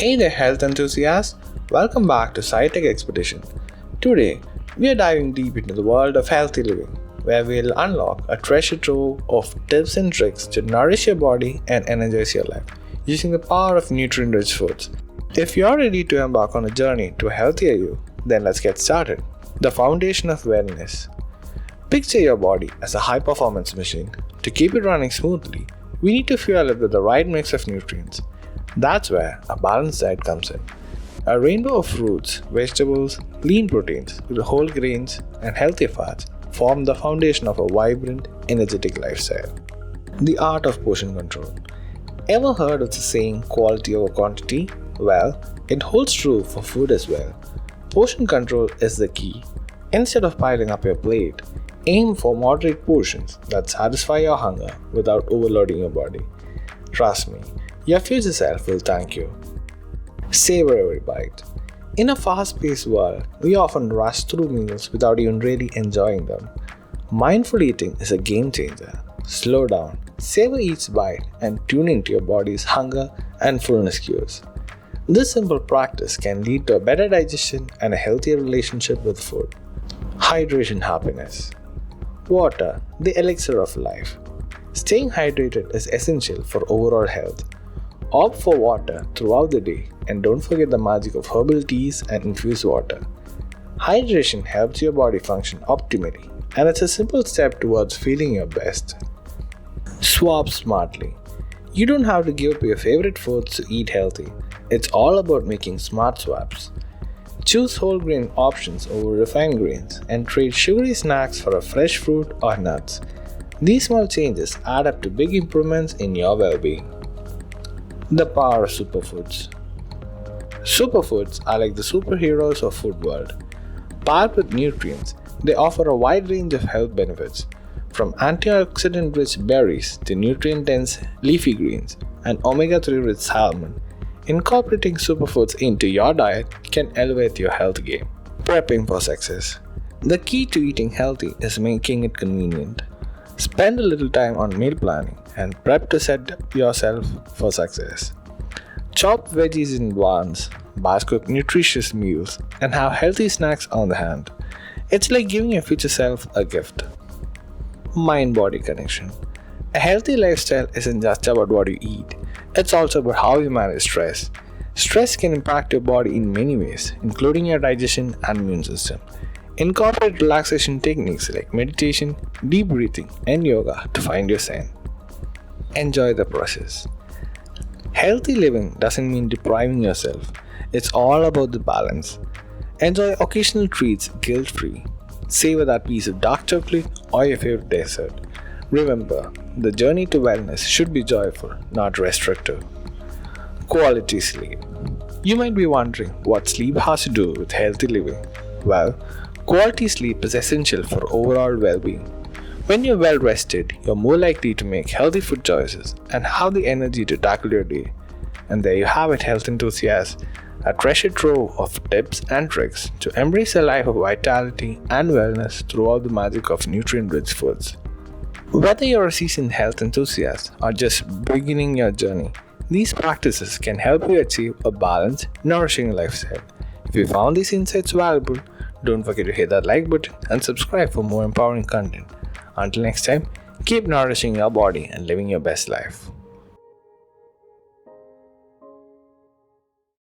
Hey there, health enthusiasts! Welcome back to SciTech Expedition. Today, we are diving deep into the world of healthy living, where we'll unlock a treasure trove of tips and tricks to nourish your body and energize your life using the power of nutrient-rich foods. If you're ready to embark on a journey to a healthier you, then let's get started. The foundation of wellness. Picture your body as a high-performance machine. To keep it running smoothly, we need to fuel it with the right mix of nutrients. That's where a balanced diet comes in. A rainbow of fruits, vegetables, lean proteins, whole grains, and healthy fats form the foundation of a vibrant, energetic lifestyle. The art of portion control. Ever heard of the saying quality over quantity? Well, it holds true for food as well. Portion control is the key. Instead of piling up your plate, aim for moderate portions that satisfy your hunger without overloading your body. Trust me, your future self will thank you. Savor every bite. In a fast-paced world, we often rush through meals without even really enjoying them. Mindful eating is a game changer. Slow down, savor each bite, and tune into your body's hunger and fullness cues. This simple practice can lead to a better digestion and a healthier relationship with food. Hydration happiness. Water, the elixir of life. Staying hydrated is essential for overall health. Opt for water throughout the day and don't forget the magic of herbal teas and infused water. Hydration helps your body function optimally, and it's a simple step towards feeling your best. Swap smartly. You don't have to give up your favorite foods to eat healthy. It's all about making smart swaps. Choose whole grain options over refined grains and trade sugary snacks for a fresh fruit or nuts. These small changes add up to big improvements in your well-being. The power of superfoods. Superfoods are like the superheroes of food world. Packed with nutrients, they offer a wide range of health benefits, from antioxidant-rich berries to nutrient-dense leafy greens and omega-3 rich salmon. Incorporating superfoods into your diet can elevate your health game. Prepping for success. The key to eating healthy is making it convenient. Spend a little time on meal planning and prep to set yourself for success. Chop veggies in advance, batch cook nutritious meals, and have healthy snacks on the hand. It's like giving your future self a gift. Mind-body connection. A healthy lifestyle isn't just about what you eat, it's also about how you manage stress. Stress can impact your body in many ways, including your digestion and immune system. Incorporate relaxation techniques like meditation, deep breathing, and yoga to find your zen. Enjoy the process. Healthy living doesn't mean depriving yourself. It's all about the balance. Enjoy occasional treats guilt-free. Savor that piece of dark chocolate or your favorite dessert. Remember, the journey to wellness should be joyful, not restrictive. Quality sleep. You might be wondering what sleep has to do with healthy living. Well, quality sleep is essential for overall well-being. When you're well rested, you're more likely to make healthy food choices and have the energy to tackle your day. And there you have it, health enthusiasts, a treasure trove of tips and tricks to embrace a life of vitality and wellness throughout the magic of nutrient-rich foods. Whether you're a seasoned health enthusiast or just beginning your journey, these practices can help you achieve a balanced, nourishing lifestyle. If you found these insights valuable, don't forget to hit that like button and subscribe for more empowering content. Until next time, keep nourishing your body and living your best life.